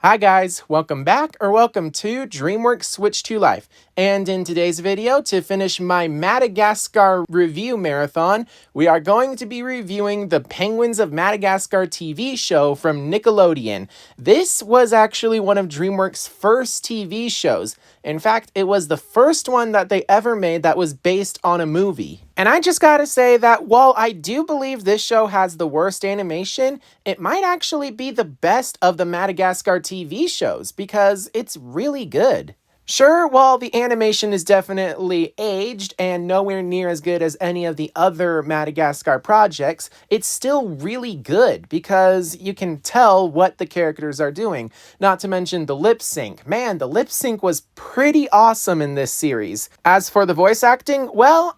Hi guys, welcome back or welcome to DreamWorks Switch to Life. And in today's video, to finish my Madagascar review marathon, we are going to be reviewing the Penguins of Madagascar TV show from Nickelodeon. This was actually one of DreamWorks' first TV shows. In fact, it was the first one that they ever made that was based on a movie. And I just gotta say that while I do believe this show has the worst animation, it might actually be the best of the Madagascar TV shows because it's really good. Sure, while the animation is definitely aged and nowhere near as good as any of the other Madagascar projects, it's still really good because you can tell what the characters are doing. Not to mention the lip sync. Man, the lip sync was pretty awesome in this series. As for the voice acting, well,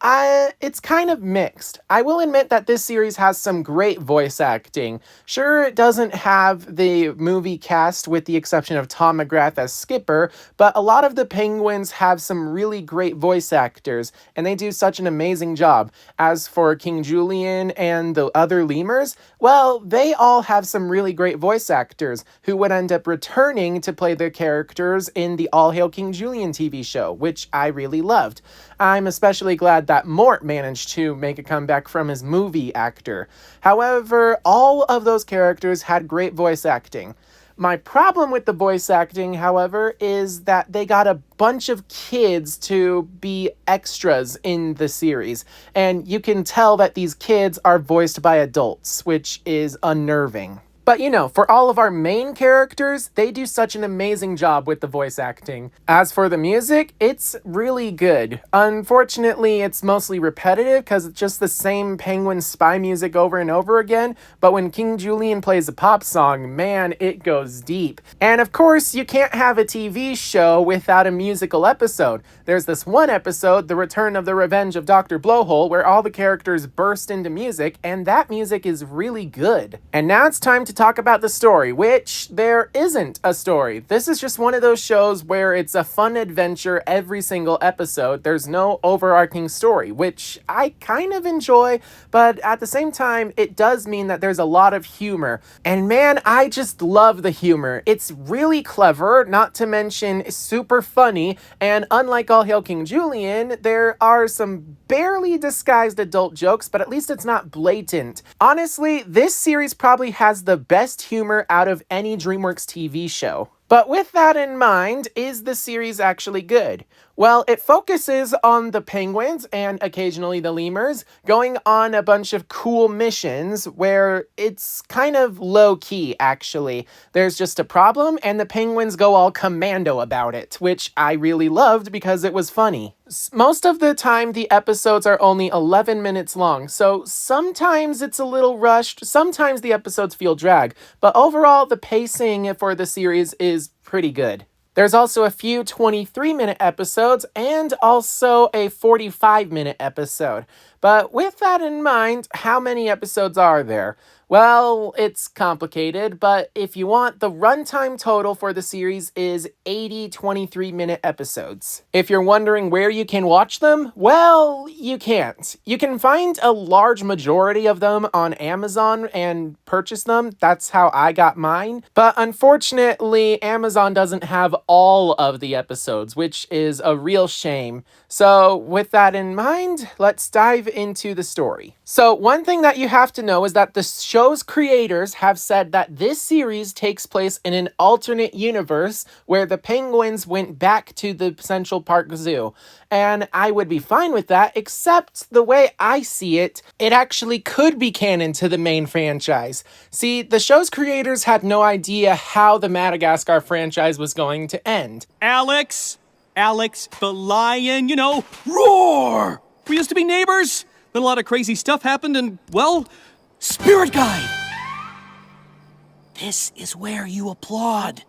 it's kind of mixed. I will admit that this series has some great voice acting. Sure, it doesn't have the movie cast with the exception of Tom McGrath as Skipper, but a lot of the Penguins have some really great voice actors, and they do such an amazing job. As for King Julian and the other lemurs, well, they all have some really great voice actors who would end up returning to play their characters in the All Hail King Julian TV show, which I really loved. I'm especially glad that Mort managed to make a comeback from his movie actor. However, all of those characters had great voice acting. My problem with the voice acting, however, is that they got a bunch of kids to be extras in the series, and you can tell that these kids are voiced by adults, which is unnerving. But you know, for all of our main characters, they do such an amazing job with the voice acting. As for the music, it's really good. Unfortunately, it's mostly repetitive because it's just the same penguin spy music over and over again, but when King Julian plays a pop song, man, it goes deep. And of course, you can't have a TV show without a musical episode. There's this one episode, The Return of the Revenge of Dr. Blowhole, where all the characters burst into music, and that music is really good. And now it's time to talk about the story, which there isn't a story. This is just one of those shows where it's a fun adventure every single episode. There's no overarching story, which I kind of enjoy, but at the same time, it does mean that there's a lot of humor. And man, I just love the humor. It's really clever, not to mention super funny, and unlike All Hail King Julian, there are some barely disguised adult jokes, but at least it's not blatant. Honestly, this series probably has the best humor out of any DreamWorks TV show. But with that in mind, is the series actually good? Well, it focuses on the penguins and occasionally the lemurs going on a bunch of cool missions where it's kind of low-key, actually. There's just a problem and the penguins go all commando about it, which I really loved because it was funny. Most of the time, the episodes are only 11 minutes long, so sometimes it's a little rushed, sometimes the episodes feel drag, but overall, the pacing for the series is pretty good. There's also a few 23-minute episodes and also a 45-minute episode. But with that in mind, how many episodes are there? Well, it's complicated, but if you want, the runtime total for the series is 80 23-minute episodes. If you're wondering where you can watch them, well, you can't. You can find a large majority of them on Amazon and purchase them. That's how I got mine. But unfortunately, Amazon doesn't have all of the episodes, which is a real shame. So with that in mind, let's dive into the story. So one thing that you have to know is that the show's creators have said that this series takes place in an alternate universe where the penguins went back to the Central Park Zoo. And I would be fine with that, except the way I see it, it actually could be canon to the main franchise. See, the show's creators had no idea how the Madagascar franchise was going to end. Alex, the lion, roar! We used to be neighbors. Then a lot of crazy stuff happened and, well, Spirit Guide! This is where you applaud.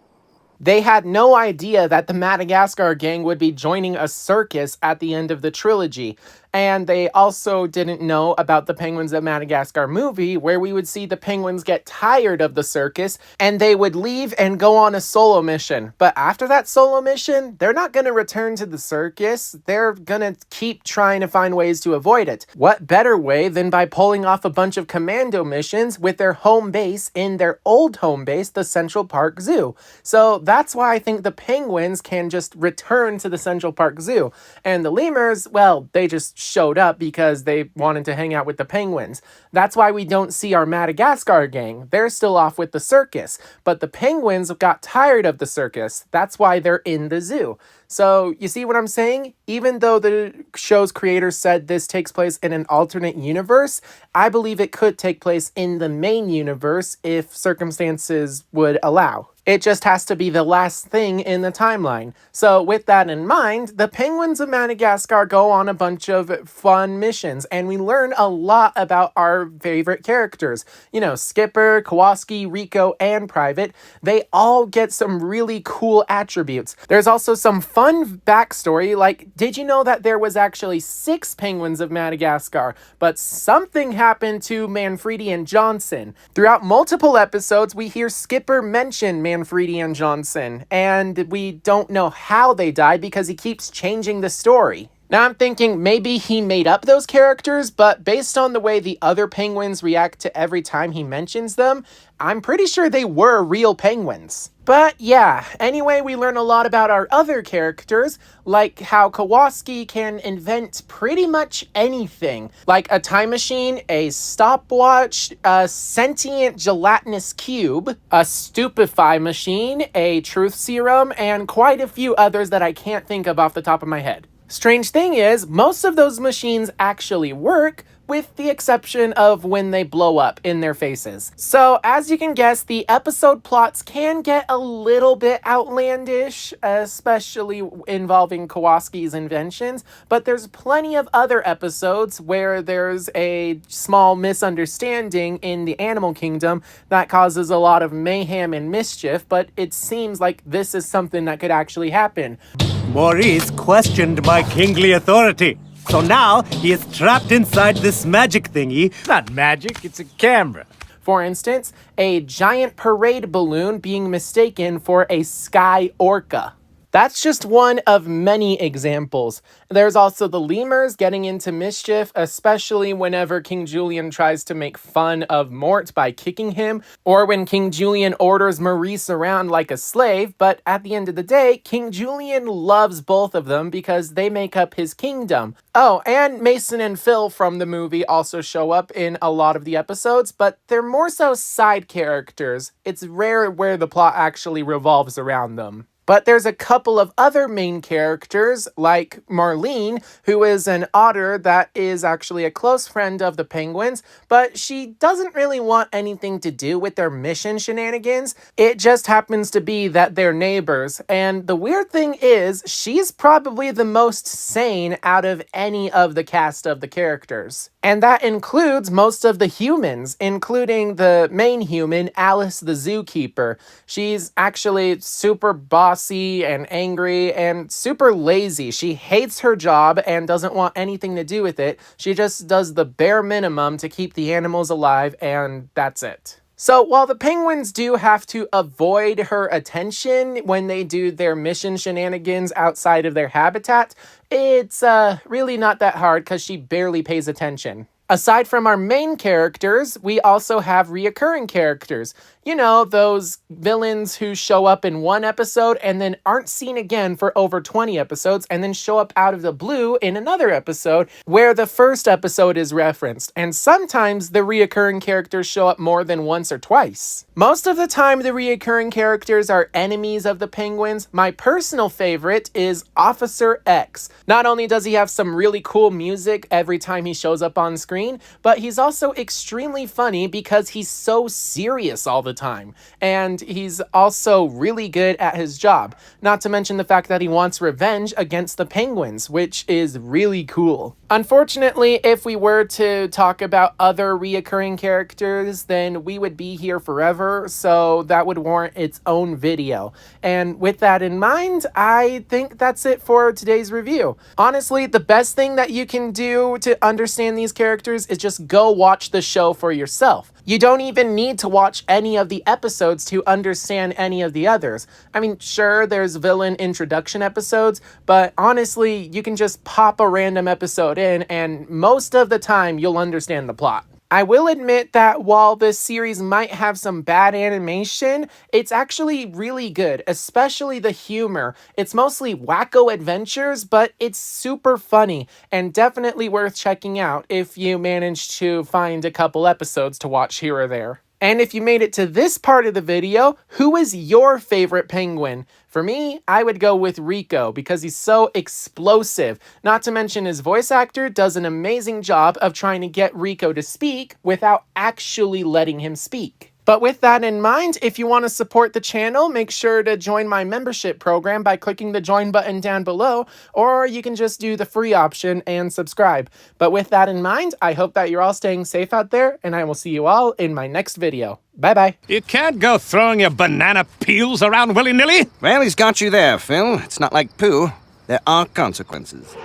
They had no idea that the Madagascar gang would be joining a circus at the end of the trilogy. And they also didn't know about the Penguins of Madagascar movie, where we would see the penguins get tired of the circus and they would leave and go on a solo mission. But after that solo mission, they're not going to return to the circus. They're going to keep trying to find ways to avoid it. What better way than by pulling off a bunch of commando missions with their home base in their old home base, the Central Park Zoo. So that's why I think the penguins can just return to the Central Park Zoo. And the lemurs, well, they just showed up because they wanted to hang out with the penguins. That's why we don't see our Madagascar gang. They're still off with the circus. But the penguins got tired of the circus. That's why they're in the zoo. So, you see what I'm saying? Even though the show's creators said this takes place in an alternate universe, I believe it could take place in the main universe if circumstances would allow. It just has to be the last thing in the timeline. So with that in mind, the Penguins of Madagascar go on a bunch of fun missions, and we learn a lot about our favorite characters. You know, Skipper, Kowalski, Rico, and Private. They all get some really cool attributes. There's also some fun backstory, like, did you know that there was actually 6 Penguins of Madagascar, but something happened to Manfredi and Johnson? Throughout multiple episodes, we hear Skipper mention Manfredi and Johnson, and we don't know how they died because he keeps changing the story. Now I'm thinking maybe he made up those characters, but based on the way the other penguins react to every time he mentions them, I'm pretty sure they were real penguins. But yeah, anyway, we learn a lot about our other characters, like how Kowalski can invent pretty much anything, like a time machine, a stopwatch, a sentient gelatinous cube, a stupefy machine, a truth serum, and quite a few others that I can't think of off the top of my head. Strange thing is, most of those machines actually work, with the exception of when they blow up in their faces. So, as you can guess, the episode plots can get a little bit outlandish, especially involving Kowalski's inventions, but there's plenty of other episodes where there's a small misunderstanding in the animal kingdom that causes a lot of mayhem and mischief, but it seems like this is something that could actually happen. Maurice questioned my kingly authority. So now he is trapped inside this magic thingy. It's not magic, it's a camera. For instance, a giant parade balloon being mistaken for a sky orca. That's just one of many examples. There's also the lemurs getting into mischief, especially whenever King Julian tries to make fun of Mort by kicking him, or when King Julian orders Maurice around like a slave, but at the end of the day, King Julian loves both of them because they make up his kingdom. Oh, and Mason and Phil from the movie also show up in a lot of the episodes, but they're more so side characters. It's rare where the plot actually revolves around them. But there's a couple of other main characters, like Marlene, who is an otter that is actually a close friend of the penguins, but she doesn't really want anything to do with their mission shenanigans. It just happens to be that they're neighbors. And the weird thing is, she's probably the most sane out of any of the cast of the characters. And that includes most of the humans, including the main human, Alice the zookeeper. She's actually super bossy and angry and super lazy. She hates her job and doesn't want anything to do with it. She just does the bare minimum to keep the animals alive, and that's it. So while the penguins do have to avoid her attention when they do their mission shenanigans outside of their habitat, it's really not that hard because she barely pays attention. Aside from our main characters, we also have reoccurring characters. You know, those villains who show up in one episode and then aren't seen again for over 20 episodes and then show up out of the blue in another episode where the first episode is referenced. And sometimes the reoccurring characters show up more than once or twice. Most of the time, the reoccurring characters are enemies of the penguins. My personal favorite is Officer X. Not only does he have some really cool music every time he shows up on screen, but he's also extremely funny because he's so serious all the time. And he's also really good at his job. Not to mention the fact that he wants revenge against the penguins, which is really cool. Unfortunately, if we were to talk about other reoccurring characters, then we would be here forever, so that would warrant its own video. And with that in mind, I think that's it for today's review. Honestly, the best thing that you can do to understand these characters is just go watch the show for yourself. You don't even need to watch any of the episodes to understand any of the others. I mean, sure, there's villain introduction episodes, but honestly, you can just pop a random episode in and most of the time you'll understand the plot. I will admit that while this series might have some bad animation, it's actually really good, especially the humor. It's mostly wacko adventures, but it's super funny and definitely worth checking out if you manage to find a couple episodes to watch here or there. And if you made it to this part of the video, who is your favorite penguin? For me, I would go with Rico because he's so explosive. Not to mention his voice actor does an amazing job of trying to get Rico to speak without actually letting him speak. But with that in mind, if you want to support the channel, make sure to join my membership program by clicking the join button down below, or you can just do the free option and subscribe. But with that in mind, I hope that you're all staying safe out there, and I will see you all in my next video. Bye-bye. You can't go throwing your banana peels around willy-nilly. Well, he's got you there, Phil. It's not like poo. There are consequences.